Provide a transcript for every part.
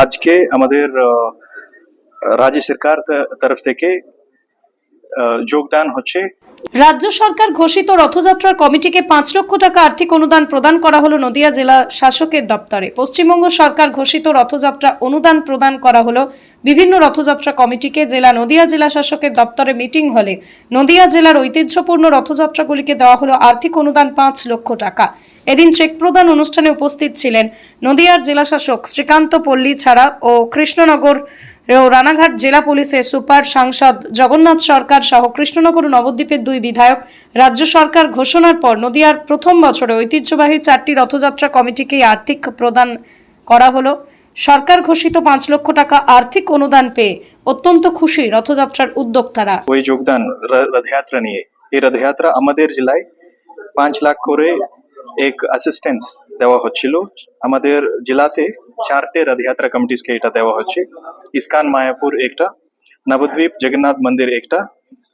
আজকে আমাদের রাজ্য সরকার তরফ থেকে যোগদান হচ্ছে। রাজ্য সরকার ঘোষিত রথযাত্রার কমিটিকে 5 লক্ষ টাকা আর্থিক অনুদান প্রদান করা হলো নদিয়া জেলা শাসকের দপ্তরে। পশ্চিমবঙ্গ সরকার ঘোষিত রথযাত্রা অনুদান প্রদান করা হলো বিভিন্ন রথযাত্রা কমিটিকে। নদিয়া জেলা শাসকের দপ্তরে মিটিং হলে নদিয়া জেলার ঐতিহ্যপূর্ণ রথযাত্রাগুলিকে দেওয়া হলো আর্থিক অনুদান 5 লক্ষ টাকা। এদিন চেক প্রদান অনুষ্ঠানে উপস্থিত ছিলেন নদিয়ার জেলা শাসক শ্রীকান্ত পল্লী ছাড়া ও কৃষ্ণনগর ও রানাঘাট জেলা পুলিশের সুপার, সাংসদ জগন্নাথ সরকার সহ কৃষ্ণনগর ও নবদ্বীপের 2 বিধায়ক। রাজ্য সরকার ঘোষণার পর নদিয়ার প্রথম বছরে ঐতিহ্যবাহী 4টি রথযাত্রা কমিটিকে আর্থিক প্রদান করা হলো। সরকার ঘোষিত 5 লক্ষ টাকা আর্থিক অনুদান পেয়ে অত্যন্ত খুশি রথযাত্রার উদ্যোক্তারা। ওই যোগদান রথযাত্রা নিয়ে, এই রথযাত্রা আমাদের জেলায় 5 লাখ করে এক অ্যাসিস্ট্যান্স দেওয়া হচ্ছিল। আমাদের জেলাতে 4টে রথযাত্রা কমিটিসকে এটা দেওয়া হচ্ছে। ইস্কান মায়াপুর একটা, নবদ্বীপ জগন্নাথ মন্দির একটা,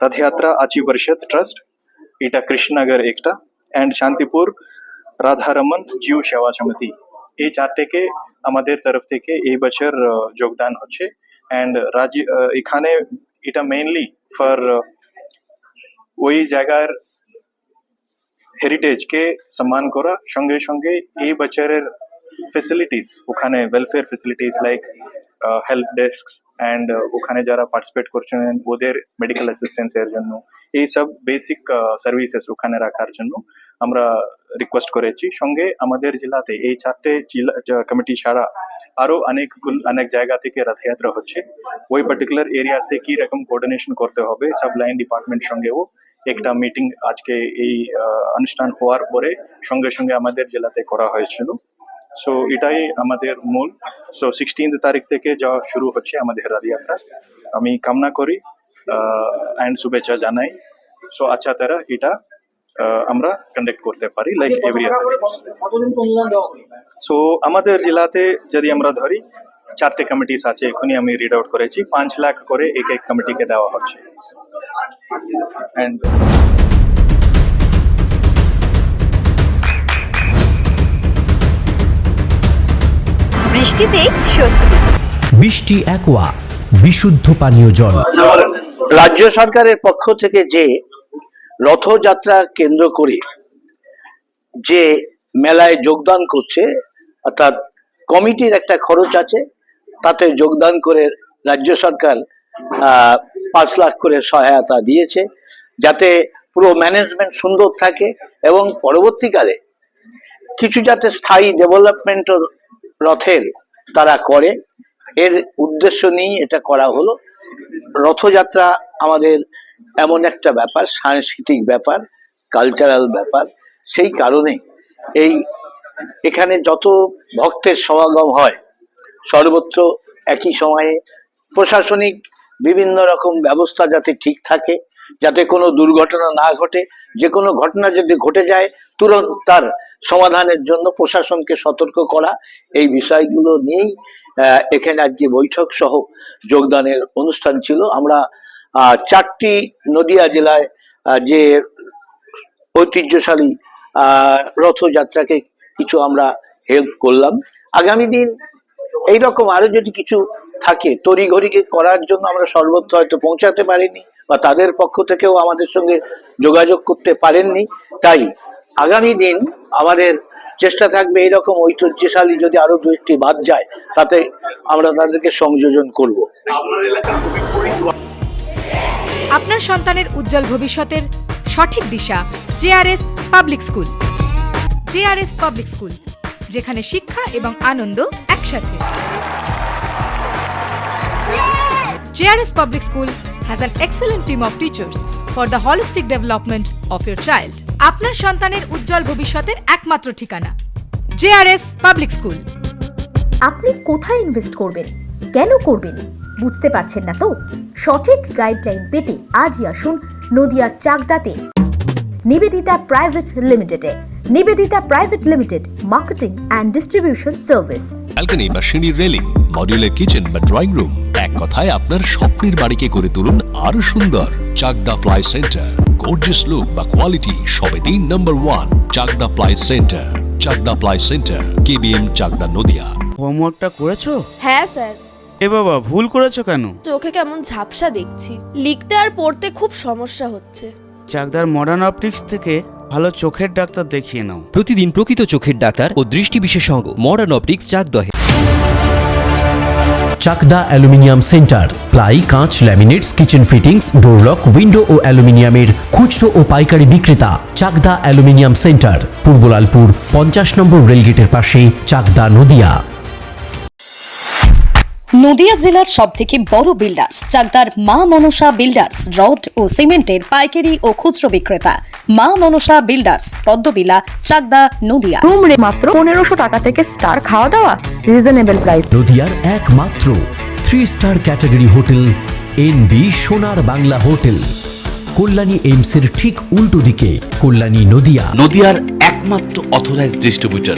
রথযাত্রা আচি পরিষদ ট্রাস্ট এটা কৃষ্ণনগর একটা, এন্ড শান্তিপুর রাধারমন জীব সেবা সমিতি। এই 4টেকে আমাদের তরফ থেকে এই বছর যোগদান হচ্ছে। এন্ড রাজ্য এখানে এটা মেইনলি ফর ওই জায়গার হেরিটেজ কে সম্মান করা, সঙ্গে সঙ্গে এই বছরের ফেসিলিটিস, ওখানে welfare facilities like help desk and ওখানে যারা পার্টিসিপেট করছেন ওদের মেডিকেল অ্যাসিস্ট্যান্স এর জন্য এই সব বেসিক সার্ভিসেস ওখানে রাখার জন্য আমরা রিকোয়েস্ট করেছি। সঙ্গে আমাদের জেলাতে এই 4টে জেলা কমিটি ছাড়া আরো অনেক জায়গা থেকে রথযাত্রা হচ্ছে। ওই পার্টিকুলার এরিয়াতে কি রকম কোঅর্ডিনেশন করতে হবে সব লাইন ডিপার্টমেন্ট সঙ্গেও একটা মিটিং আজকে এই অনুষ্ঠান হওয়ার পরে সঙ্গে সঙ্গে আমাদের জেলাতে করা হয়েছিল। সো এটাই আমাদের মূল। সো 16 তারিখ থেকে যা শুরু হচ্ছে আমাদের রথযাত্রা, আমি কামনা করি এন্ড শুভেচ্ছা জানাই। সো আচ্ছা তারা এটা আমরা কন্ডাক্ট করতে পারি লাইক এভরি ইয়ার। সো আমাদের জেলাতে যদি আমরা ধরি 4টে কমিটিস আছে, এখনই আমি রিড আউট করেছি। 5 লাখ করে এক এক কমিটিকে দেওয়া হচ্ছে। বৃষ্টিতে স্বস্তি। বৃষ্টি অ্যাকোয়া বিশুদ্ধ পানীয় জল। রাজ্য সরকারের পক্ষ থেকে যে রথযাত্রা কেন্দ্র করে যে মেলায় যোগদান করছে, অর্থাৎ কমিটির একটা খরচ আছে, তাতে যোগদান করে রাজ্য সরকার 5 লাখ করে সহায়তা দিয়েছে, যাতে পুরো ম্যানেজমেন্ট সুন্দর থাকে এবং পরবর্তীকালে কিছু যাতে স্থায়ী ডেভেলপমেন্ট রথের তারা করে, এর উদ্দেশ্য নিয়ে এটা করা হলো। রথযাত্রা আমাদের এমন একটা ব্যাপার, সাংস্কৃতিক ব্যাপার, কালচারাল ব্যাপার, সেই কারণে এখানে যত ভক্তের সমাগম হয় সর্বত্র একই সময়ে প্রশাসনিক বিভিন্ন রকম ব্যবস্থা যাতে ঠিক থাকে, যাতে কোনো দুর্ঘটনা না ঘটে, যে কোনো ঘটনা যদি ঘটে যায় তুরন্ত তার সমাধানের জন্য প্রশাসনকে সতর্ক করা, এই বিষয়গুলো নিয়েই এখানে আজকে বৈঠক সহ যোগদানের অনুষ্ঠান ছিল। আমরা 4টি নদিয়া জেলায় যে ঐতিহ্যশালী রথযাত্রাকে কিছু আমরা হেল্প করলাম। আগামী দিন এইরকম আরো যদি কিছু থাকে তড়িঘড়িকে করার জন্য আমরা সর্বত্র হয়তো পৌঁছাতে পারিনি বা তাদের পক্ষ থেকেও আমাদের সঙ্গে যোগাযোগ করতে পারেননি, তাই আগামী দিন আমাদের চেষ্টা থাকবে এইরকম ঐতিহ্যশালী যদি আরো 2-1টি বাদ যায় তাতে আমরা তাদেরকে সংযোজন করব। আপনার সন্তানের উজ্জ্বল ভবিষ্যতের সঠিক দিশা JRS public school. JRS public school, যেখানে শিক্ষা এবং আনন্দ একসাথে। JRS public school has an excellent team of teachers for the holistic development of your child. আপনার সন্তানের উজ্জ্বল ভবিষ্যতের একমাত্র ঠিকানা জেআরএস পাবলিক স্কুল। আপনি কোথায় ইনভেস্ট করবেন, কেন করবেন বুঝতে পারছেন না তো? সঠিক গাইডলাইন পেতে আজই আসুন নদিয়ার চাকদাতে নিবেদিতা প্রাইভেট লিমিটেডে। Nivedita private limited, marketing and distribution service. Balcony বা সিঁড়ির রেলিং, মডিউলার কিচেন বা ড্রয়িং রুম, এক কথায় আপনার স্বপ্নের বাড়িকে করে তুলুন আরো সুন্দর। Chakdah ply centre, gorgeous look বা কোয়ালিটি সবে 3 number 1 Chakdah ply centre. Chakdah ply centre, KBM Chakdah Nadia. হোমওয়ার্কটা করেছো? হ্যাঁ স্যার। এ বাবা, ভুল করেছো কেন? চোখে কেমন ঝাপসা দেখছি, লিখতে আর পড়তে খুব সমস্যা হচ্ছে। চাকদার মডার্ন অপটিক্স থেকে ভালো চোখের ডাক্তার দেখিয়ে নাও। প্রতিদিন প্রকৃত চোখের ডাক্তার ও দৃষ্টি বিশেষজ্ঞ মডার্ন অপটিক্স চাকদহে। চাকদা অ্যালুমিনিয়াম সেন্টার, প্লাই, কাঁচ, laminates, kitchen fittings, door lock, window ও অ্যালুমিনিয়ামের খুচরো ও পাইকারি বিক্রেতা। চাকদা অ্যালুমিনিয়াম সেন্টার, পূর্ব লালপুর 50 নম্বর রেলগেটের পাশে, চাকদা, নদিয়া। নদিয়া জেলার সবথেকে বড় বিল্ডার্স চাকদার মা মনসা বিল্ডার্স, রড ও সিমেন্টের পাইকারি ও খুচরো বিক্রেতা। মা মনসা বিল্ডার্স, পদ্মবিলা, চাকদা, নদিয়া। রুম রে মাত্র 1500 টাকা থেকে স্টার, খাওয়া দাওয়া রিজনেবল প্রাইস। নদিয়ার একমাত্র 3 স্টার ক্যাটাগরি হোটেল এনবি সোনার বাংলা হোটেল, কল্যাণী এইমসের ঠিক উল্টো দিকে, কল্যাণী, নদিয়া। নদিয়ার একমাত্র অথরাইজড ডিস্ট্রিবিউটর